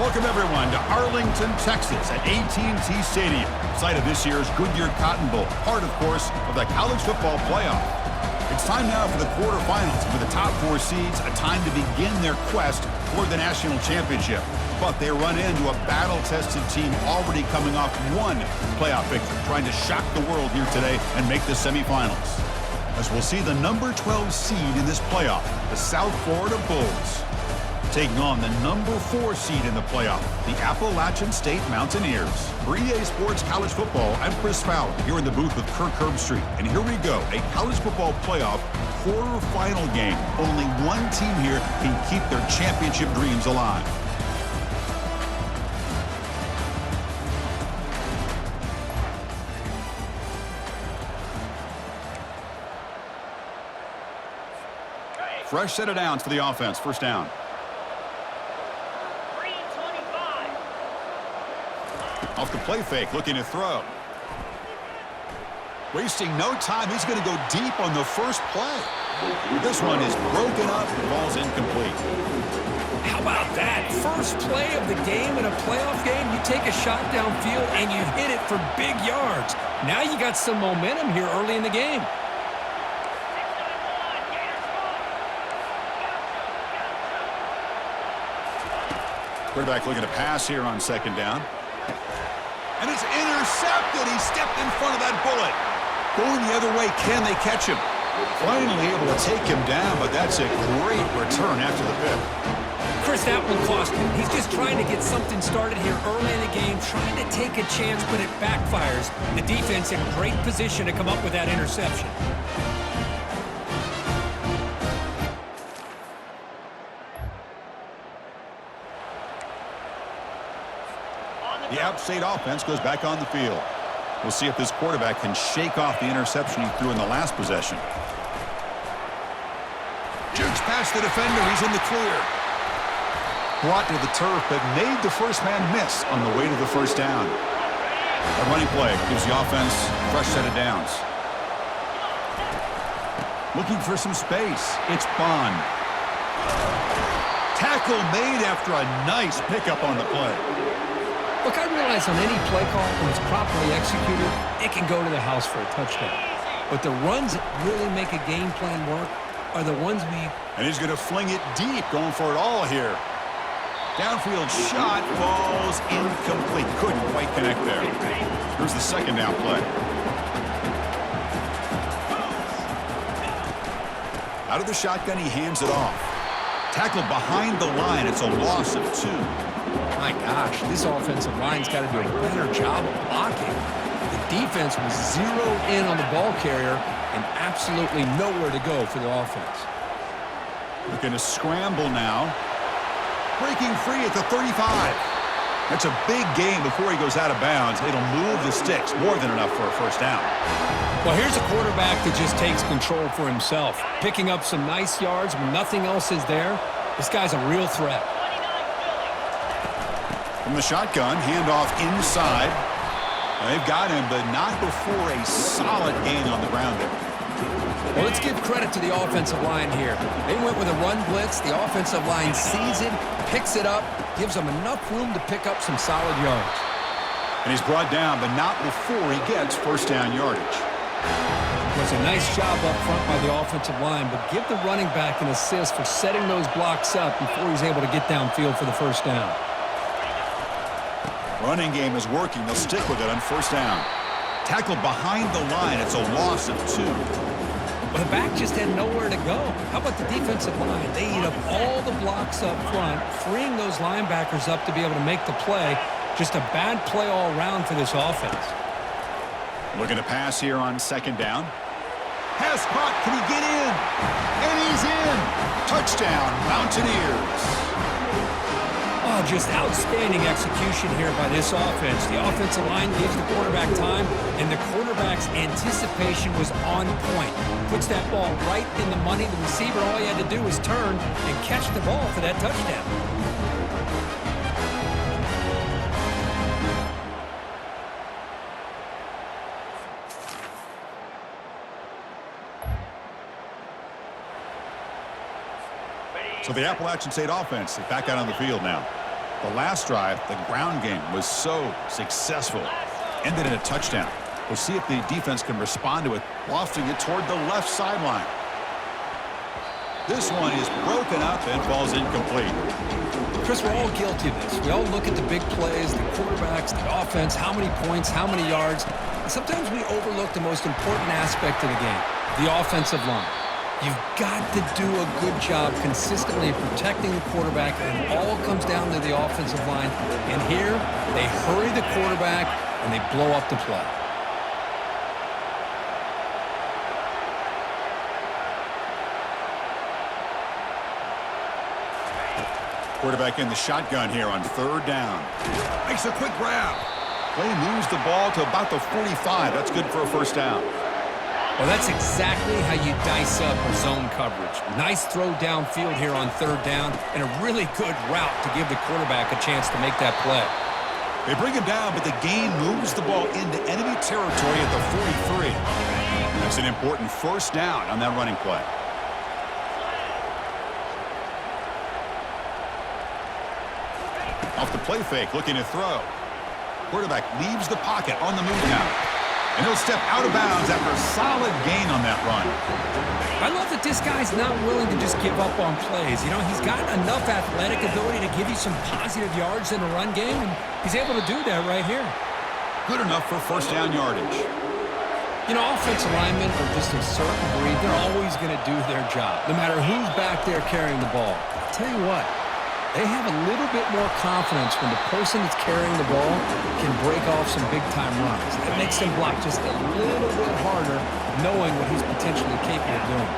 Welcome, everyone, to Arlington, Texas at A&T Stadium, site of this year's Goodyear Cotton Bowl, part, of course, of the college football playoff. It's time now for the quarterfinals. For the top 4 seeds, a time to begin their quest toward the national championship. But they run into a battle-tested team already coming off one playoff victory, trying to shock the world here today and make the semifinals. As we'll see the number 12 seed in this playoff, the South Florida Bulls, taking on the number 4 seed in the playoff, the Appalachian State Mountaineers. For EA Sports College Football, I'm Chris Fowler, here in the booth with Kirk Herbstreit. And here we go, a college football playoff quarterfinal game. Only one team here can keep their championship dreams alive. Fresh set of downs for the offense. First down. Off the play fake, looking to throw. Wasting no time, he's going to go deep on the first play. This one is broken up, ball's incomplete. How about that? First play of the game in a playoff game, you take a shot downfield and you hit it for big yards. Now you got some momentum here early in the game. Quarterback looking to pass here on second down. And it's intercepted. He stepped in front of that bullet. Going the other way, can they catch him? Finally able to take him down, but that's a great return after the pick. Chris, that one cost him. He's just trying to get something started here early in the game, trying to take a chance, but it backfires. The defense in great position to come up with that interception. The App State offense goes back on the field. We'll see if this quarterback can shake off the interception he threw in the last possession. Jukes past the defender. He's in the clear. Brought to the turf, but made the first man miss on the way to the first down. A running play gives the offense a fresh set of downs. Looking for some space. It's Bond. Tackle made after a nice pickup on the play. Look, I realize on any play call, when it's properly executed, it can go to the house for a touchdown. But the runs that really make a game plan work are the ones And he's going to fling it deep, going for it all here. Downfield shot falls incomplete. Couldn't quite connect there. Here's the second down play. Out of the shotgun, he hands it off. Tackled behind the line. It's a loss of 2. My gosh, this offensive line's got to do a better job of blocking. The defense was zeroed in on the ball carrier and absolutely nowhere to go for the offense. Looking to scramble now. Breaking free at the 35. That's a big gain before he goes out of bounds. It'll move the sticks. More than enough for a first down. Well, here's a quarterback that just takes control for himself. Picking up some nice yards when nothing else is there. This guy's a real threat. From the shotgun, handoff inside. They've got him, but not before a solid gain on the ground there. Well, let's give credit to the offensive line here. They went with a run blitz. The offensive line sees it, picks it up, gives them enough room to pick up some solid yards. And he's brought down, but not before he gets first down yardage. It was a nice job up front by the offensive line, but give the running back an assist for setting those blocks up before he's able to get downfield for the first down. Running game is working. They'll stick with it on first down. Tackled behind the line. It's a loss of 2. Well, the back just had nowhere to go. How about the defensive line? They eat up all the blocks up front, freeing those linebackers up to be able to make the play. Just a bad play all around for this offense. Looking to pass here on second down. Pass caught. Can he get in? And he's in. Touchdown, Mountaineers. Oh, just outstanding execution here by this offense. The offensive line gives the quarterback time, and the quarterback's anticipation was on point. Puts that ball right in the money. The receiver, all he had to do was turn and catch the ball for that touchdown. So the Appalachian State offense is back out on the field now. The last drive, the ground game was so successful. Ended in a touchdown. We'll see if the defense can respond to it, lofting it toward the left sideline. This one is broken up and falls incomplete. Chris, we're all guilty of this. We all look at the big plays, the quarterbacks, the offense, how many points, how many yards. And sometimes we overlook the most important aspect of the game, the offensive line. You've got to do a good job consistently protecting the quarterback, and it all comes down to the offensive line. And here, they hurry the quarterback, and they blow up the play. Quarterback in the shotgun here on third down. Makes a quick grab. Play moves the ball to about the 45. That's good for a first down. Well, that's exactly how you dice up a zone coverage. Nice throw downfield here on third down, and a really good route to give the quarterback a chance to make that play. They bring him down, but the game moves the ball into enemy territory at the 43. That's an important first down on that running play. Off the play fake, looking to throw. Quarterback leaves the pocket on the move now. And he'll step out of bounds after a solid gain on that run. I love that this guy's not willing to just give up on plays. You know, he's got enough athletic ability to give you some positive yards in the run game, and he's able to do that right here. Good enough for first down yardage. You know, offensive linemen are just a certain breed. They're always going to do their job, no matter who's back there carrying the ball. I'll tell you what. They have a little bit more confidence when the person that's carrying the ball can break off some big-time runs. It makes them block just a little bit harder, knowing what he's potentially capable of doing.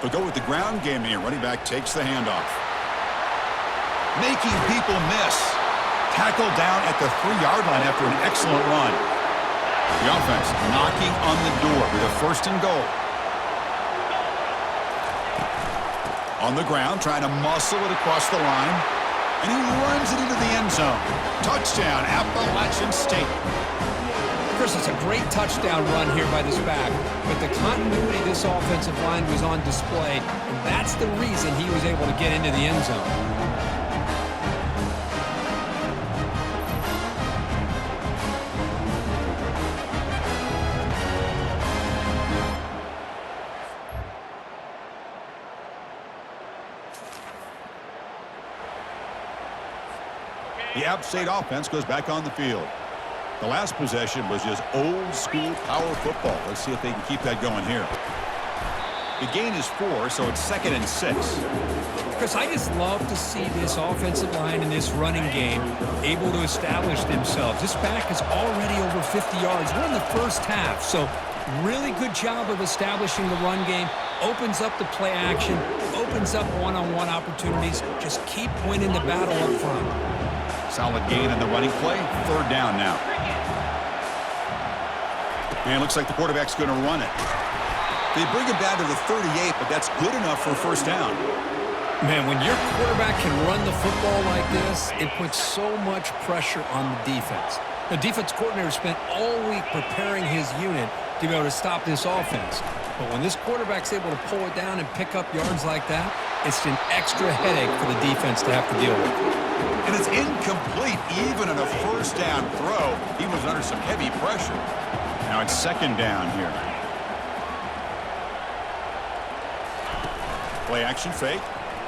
They'll go with the ground game here. Running back takes the handoff. Making people miss. Tackled down at the 3-yard line after an excellent run. The offense knocking on the door with a first and goal. On the ground, trying to muscle it across the line. And he runs it into the end zone. Touchdown, Appalachian State. Chris, it's a great touchdown run here by this back. But the continuity of this offensive line was on display. And that's the reason he was able to get into the end zone. The App State offense goes back on the field. The last possession was just old-school power football. Let's see if they can keep that going here. The gain is 4, so it's 2nd and 6. Chris, I just love to see this offensive line in this running game able to establish themselves. This back is already over 50 yards. We're in the first half, so really good job of establishing the run game. Opens up the play action, opens up one-on-one opportunities. Just keep winning the battle up front. Solid gain in the running play. Third down now. And looks like the quarterback's going to run it. They bring him down to the 38, but that's good enough for first down. Man, when your quarterback can run the football like this, it puts so much pressure on the defense. The defense coordinator spent all week preparing his unit to be able to stop this offense. But when this quarterback's able to pull it down and pick up yards like that, it's an extra headache for the defense to have to deal with. And it's incomplete. Even on a first down throw, he was under some heavy pressure. Now it's second down here. Play action fake.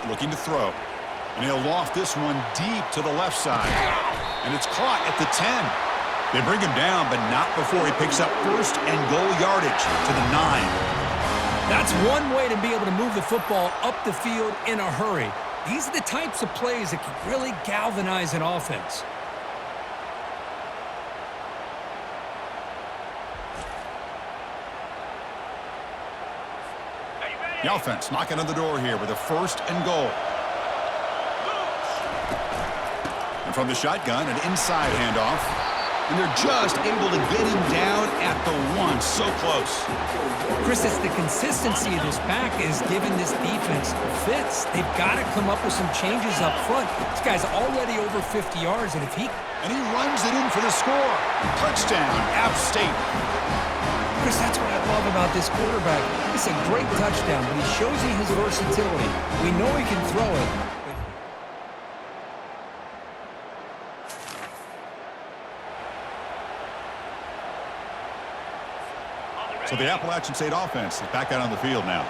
Looking to throw. And he'll loft this one deep to the left side. And it's caught at the 10. They bring him down, but not before he picks up first and goal yardage to the 9. That's one way to be able to move the football up the field in a hurry. These are the types of plays that can really galvanize an offense. The offense knocking on the door here with a first and goal. And from the shotgun, an inside handoff. And they're just able to get him down at the 1. So close. Chris, it's the consistency of this back is giving this defense fits. They've got to come up with some changes up front. This guy's already over 50 yards, and if he... And he runs it in for the score. Touchdown, App State. Chris, that's what I love about this quarterback. It's a great touchdown, but he shows you his versatility. We know he can throw it. So the Appalachian State offense is back out on the field now.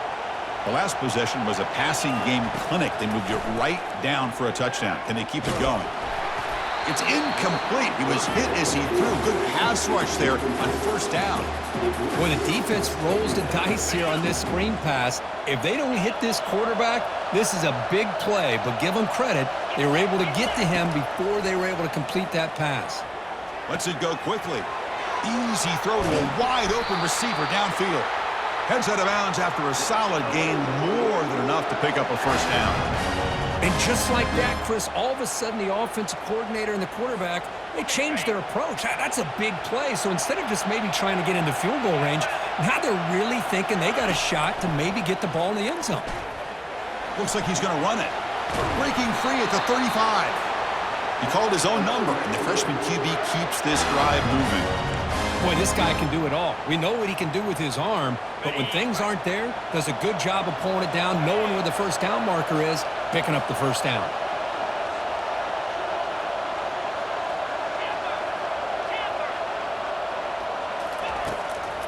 The last possession was a passing game clinic. They moved it right down for a touchdown. Can they keep it going? It's incomplete. He was hit as he threw. Good pass rush there on first down. When the defense rolls the dice here on this screen pass, if they don't hit this quarterback, this is a big play. But give them credit. They were able to get to him before they were able to complete that pass. Lets it go quickly. Easy throw to a wide-open receiver downfield. Heads out of bounds after a solid gain, more than enough to pick up a first down. And just like that, Chris, all of a sudden the offensive coordinator and the quarterback, they changed their approach. That's a big play. So instead of just maybe trying to get into field goal range, now they're really thinking they got a shot to maybe get the ball in the end zone. Looks like he's going to run it. Breaking free at the 35. He called his own number, and the freshman QB keeps this drive moving. Boy, this guy can do it all. We know what he can do with his arm, but when things aren't there, does a good job of pulling it down, knowing where the first down marker is, picking up the first down.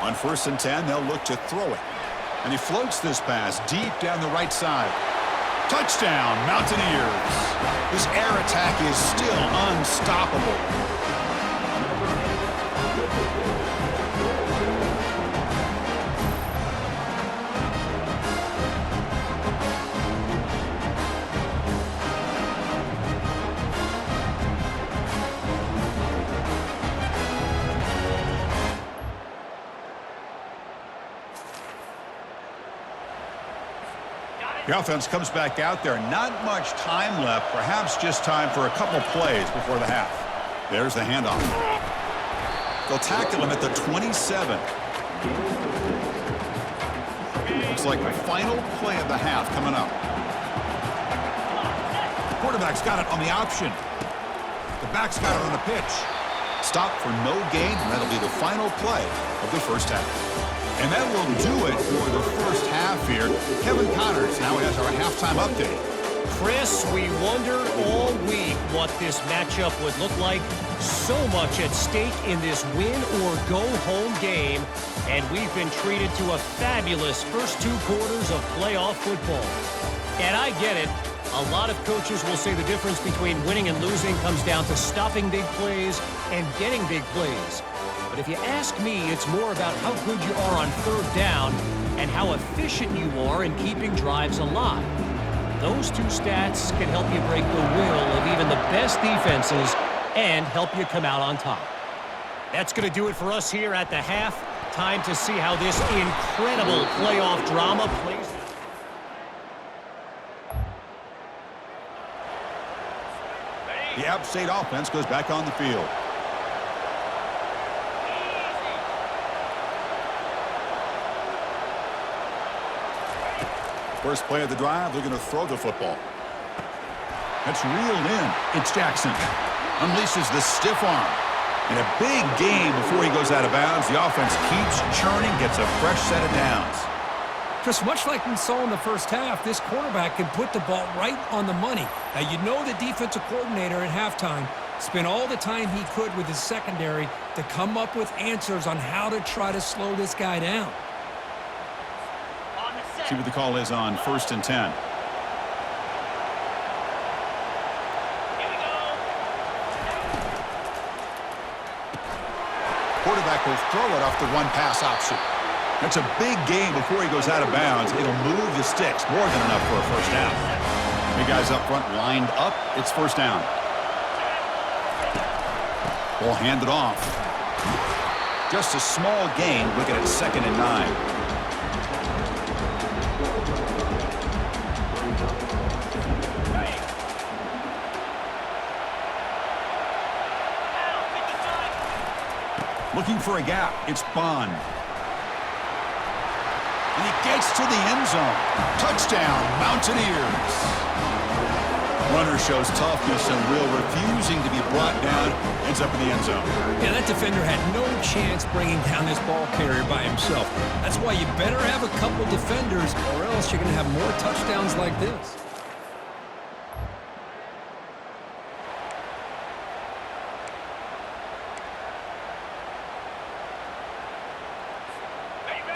On 1st and 10, they'll look to throw it. And he floats this pass deep down the right side. Touchdown, Mountaineers. This air attack is still unstoppable. The offense comes back out there. Not much time left. Perhaps just time for a couple plays before the half. There's the handoff. They'll tackle him at the 27. Looks like the final play of the half coming up. Quarterback's got it on the option. The back's got it on the pitch. Stop for no gain, and that'll be the final play of the first half. And that will do it for the first half here. Kevin Connors now has our halftime update. Chris, we wondered all week what this matchup would look like. So much at stake in this win-or-go-home game, and we've been treated to a fabulous first 2 quarters of playoff football. And I get it. A lot of coaches will say the difference between winning and losing comes down to stopping big plays and getting big plays. But if you ask me, it's more about how good you are on 3rd down and how efficient you are in keeping drives alive. Those 2 stats can help you break the will of even the best defenses and help you come out on top. That's going to do it for us here at the half. Time to see how this incredible playoff drama plays out. The App State offense goes back on the field. First play of the drive, they're going to throw the football. That's reeled in. It's Jackson. Unleashes the stiff arm. And a big gain before he goes out of bounds. The offense keeps churning, gets a fresh set of downs. Chris, much like we saw in the first half, this quarterback can put the ball right on the money. Now, you know the defensive coordinator at halftime spent all the time he could with his secondary to come up with answers on how to try to slow this guy down. See what the call is on 1st and 10. Quarterback will throw it off the one-pass option. That's a big gain before he goes out of bounds. It'll move the sticks, more than enough for a first down. The guys up front lined up. It's first down. Ball handed off. Just a small gain. Looking at 2nd and 9. Looking for a gap. It's Bond. And he gets to the end zone. Touchdown, Mountaineers. Runner shows toughness and will, refusing to be brought down ends up in the end zone. Yeah, that defender had no chance bringing down this ball carrier by himself. That's why you better have a couple defenders, or else you're going to have more touchdowns like this.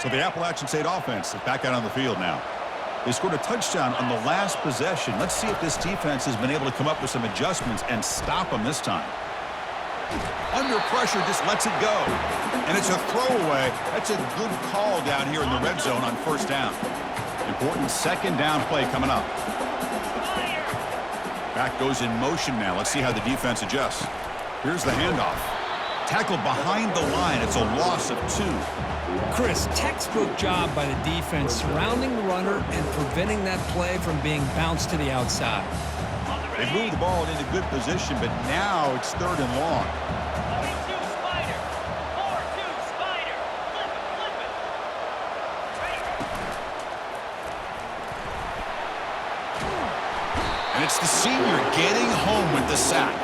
So the Appalachian State offense is back out on the field now. They scored a touchdown on the last possession. Let's see if this defense has been able to come up with some adjustments and stop them this time. Under pressure, just lets it go. And it's a throwaway. That's a good call down here in the red zone on first down. Important second down play coming up. Back goes in motion now. Let's see how the defense adjusts. Here's the handoff. Tackled behind the line. It's a loss of 2. Chris, textbook job by the defense surrounding the runner and preventing that play from being bounced to the outside. They moved the ball into good position, but now it's 3rd and long. 4-2 spider. 4-2 spider. Flip it. And it's the senior getting home with the sack.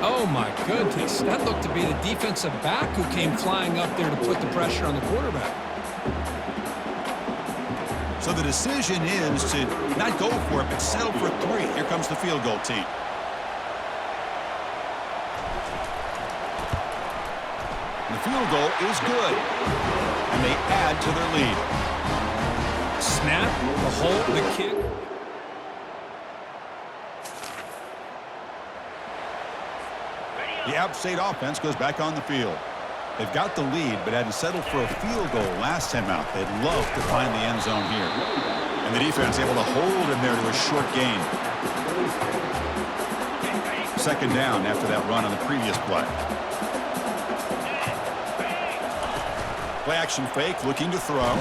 Oh, my goodness. That looked to be the defensive back who came flying up there to put the pressure on the quarterback. So the decision is to not go for it, but settle for 3. Here comes the field goal team. And the field goal is good. And they add to their lead. Snap, the hold, the kick. The App State offense goes back on the field. They've got the lead, but had to settle for a field goal last time out. They'd love to find the end zone here. And the defense able to hold him there to a short gain. Second down after that run on the previous play. Play action fake, looking to throw.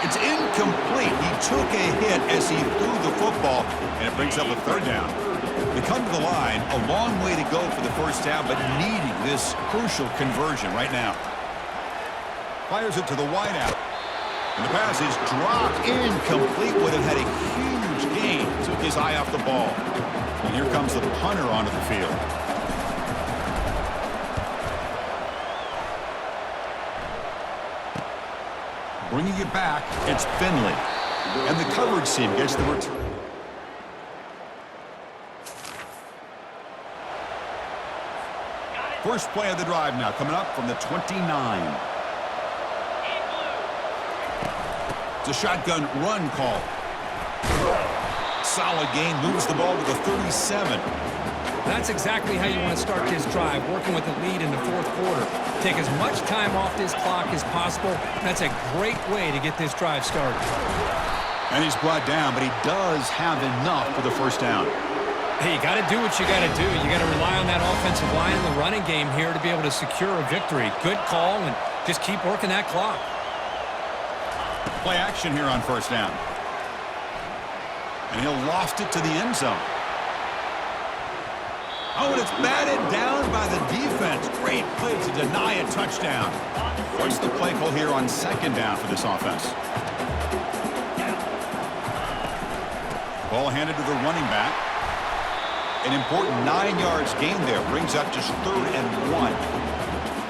It's incomplete. He took a hit as he threw the football, and it brings up a 3rd down. They come to the line, a long way to go for the first down, but needing this crucial conversion right now. Fires it to the wideout. And the pass is dropped incomplete. Would have had a huge gain. Took his eye off the ball. And here comes the punter onto the field. Bringing it back, it's Finley. And the coverage team gets the return. First play of the drive now, coming up from the 29. It's a shotgun run call. Solid gain, moves the ball to the 37. That's exactly how you want to start this drive, working with the lead in the 4th quarter. Take as much time off this clock as possible. That's a great way to get this drive started. And he's brought down, but he does have enough for the first down. Hey, you got to do what you got to do. You got to rely on that offensive line in the running game here to be able to secure a victory. Good call, and just keep working that clock. Play action here on first down. And he'll loft it to the end zone. Oh, and it's batted down by the defense. Great play to deny a touchdown. What's the play call here on second down for this offense? Ball handed to the running back. An important 9 yards gain there. Brings up just 3rd and 1.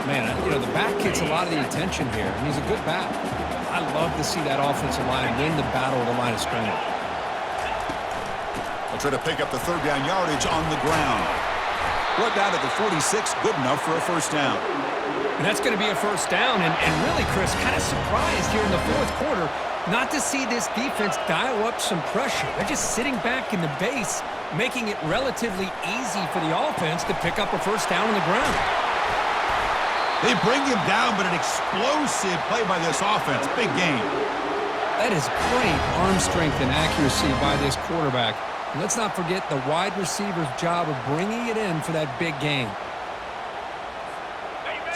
Man, you know, the back gets a lot of the attention here, and he's a good back. I love to see that offensive line win the battle of the line of scrimmage. They'll try to pick up the 3rd down yardage on the ground. Brought down at the 46, good enough for a first down. And that's going to be a first down, and really, Chris, kind of surprised here in the 4th quarter not to see this defense dial up some pressure. They're just sitting back in the base, making it relatively easy for the offense to pick up a first down on the ground. They bring him down, but an explosive play by this offense. Big game. That is great arm strength and accuracy by this quarterback. And let's not forget the wide receiver's job of bringing it in for that big gain.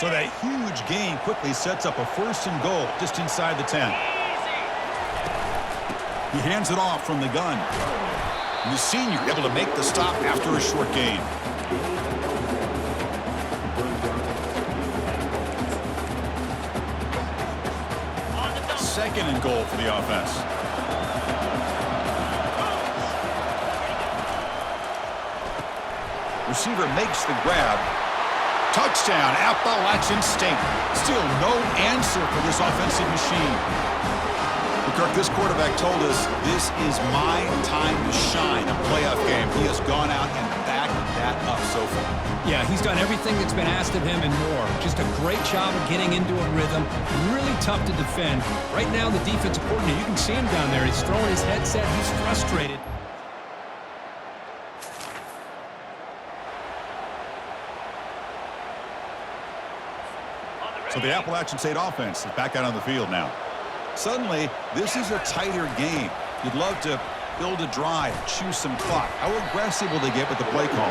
So that huge gain quickly sets up a 1st and goal just inside the 10. He hands it off from the gun. And the senior able to make the stop after a short gain. Second and goal for the offense. receiver makes the grab. Touchdown, Appalachian State. Still no answer for this offensive machine. But Kirk, this quarterback told us this is my time to shine, a playoff game. He has gone out and backed that up so far. Yeah, he's done everything that's been asked of him and more. Just a great job of getting into a rhythm. Really tough to defend. Right now, the defensive coordinator, you can see him down there. He's throwing his headset. He's frustrated. So the Appalachian State offense is back out on the field now. Suddenly, this is a tighter game. You'd love to build a drive, choose some clock. How aggressive will they get with the play call?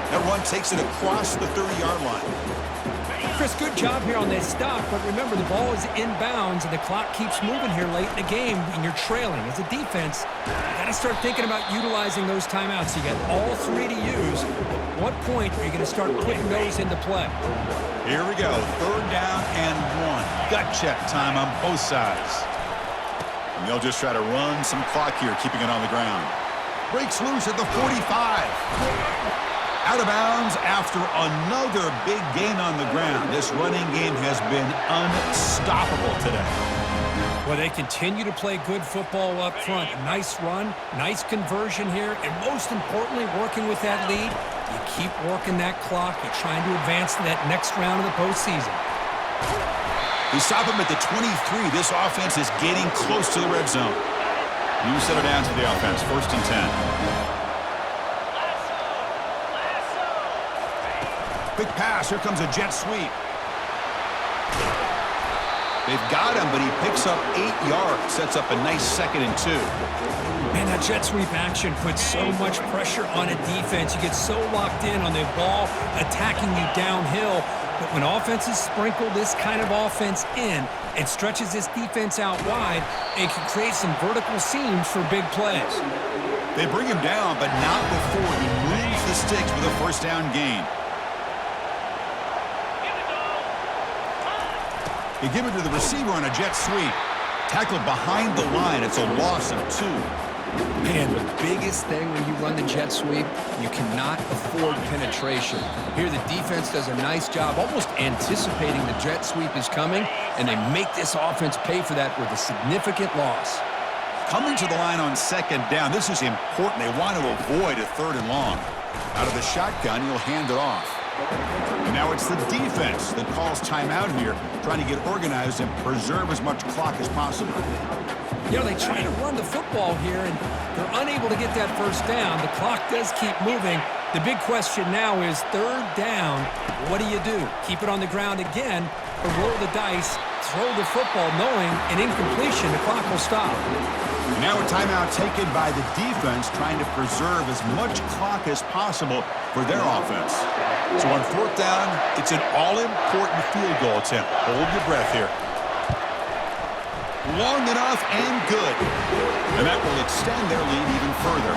That run takes it across the 30-yard line. Chris, good job here on that stop, but remember, the ball is inbounds, and the clock keeps moving here late in the game, and you're trailing. As a defense, you got to start thinking about utilizing those timeouts. You got all three to use. At what point are you going to start putting those into play? Here we go, 3rd down and 1. Gut check time on both sides. And they'll just try to run some clock here, keeping it on the ground. Breaks loose at the 45. Out of bounds after another big gain on the ground. This running game has been unstoppable today. Well, they continue to play good football up front. A nice run, nice conversion here, and most importantly, working with that lead, you keep working that clock. You're trying to advance to that next round of the postseason. They stop him at the 23. This offense is getting close to the red zone. New set of downs for the offense, 1st and 10. Quick pass. Here comes a jet sweep. They've got him, but he picks up 8 yards. Sets up a nice 2nd and 2. Man, that jet sweep action puts so much pressure on a defense. You get so locked in on the ball attacking you downhill. But when offenses sprinkle this kind of offense in, it stretches this defense out wide and can create some vertical seams for big plays. They bring him down, but not before he moves the sticks with a 1st down gain. They give it to the receiver on a jet sweep. Tackled behind the line. It's a loss of 2. Man, the biggest thing when you run the jet sweep, you cannot afford penetration. Here, the defense does a nice job almost anticipating the jet sweep is coming, and they make this offense pay for that with a significant loss. Coming to the line on 2nd down. This is important. They want to avoid a 3rd and long. Out of the shotgun, he'll hand it off. And now it's the defense that calls timeout here, trying to get organized and preserve as much clock as possible. You know, they try to run the football here, and they're unable to get that 1st down. The clock does keep moving. The big question now is 3rd down. What do? Keep it on the ground again, or roll the dice, throw the football, knowing an incompletion, the clock will stop. And now a timeout taken by the defense, trying to preserve as much clock as possible for their offense. So on 4th down, it's an all-important field goal attempt. Hold your breath here. Long enough and good. And that will extend their lead even further.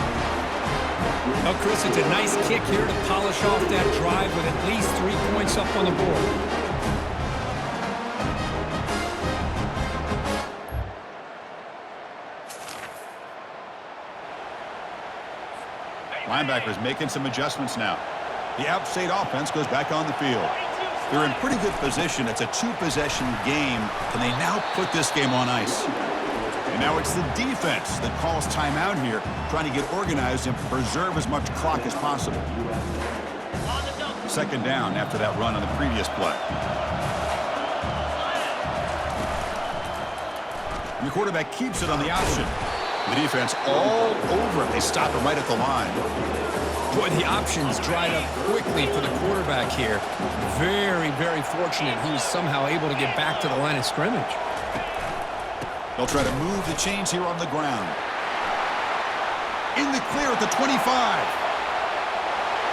Well, Chris, it's a nice kick here to polish off that drive with at least 3 points up on the board. Linebackers making some adjustments now. The App State offense goes back on the field. They're in pretty good position. It's a 2-possession game. Can they now put this game on ice? And now it's the defense that calls timeout here, trying to get organized and preserve as much clock as possible. 2nd down after that run on the previous play. And the quarterback keeps it on the option. The defense all over it. They stop him right at the line. Boy, the options dried up quickly for the quarterback here. Very, very fortunate he was somehow able to get back to the line of scrimmage. They'll try to move the chains here on the ground. In the clear at the 25.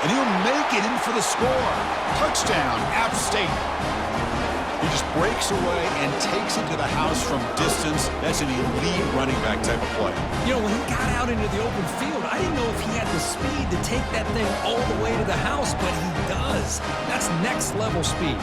And he'll make it in for the score. Touchdown, App State. He just breaks away and takes it to the house from distance. That's an elite running back type of play. You know, when he got out into the open field, I didn't know if he had the speed to take that thing all the way to the house, but he does. That's next level speed.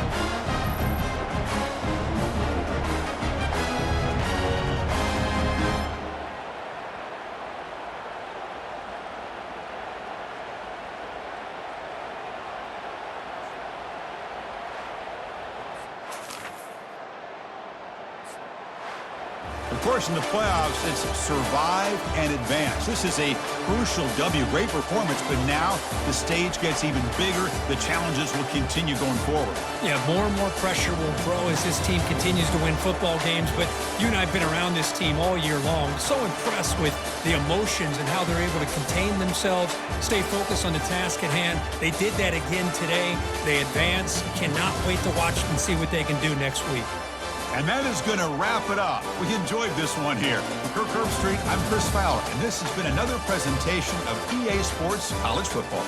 Of course, in the playoffs, it's survive and advance. This is a crucial W. Great performance, but now the stage gets even bigger. The challenges will continue going forward. Yeah, more and more pressure will grow as this team continues to win football games, but you and I have been around this team all year long. So impressed with the emotions and how they're able to contain themselves, stay focused on the task at hand. They did that again today. They advance. Cannot wait to watch and see what they can do next week. And that is going to wrap it up. We enjoyed this one here. For Kirk Herbstreit, I'm Chris Fowler, and this has been another presentation of EA Sports College Football.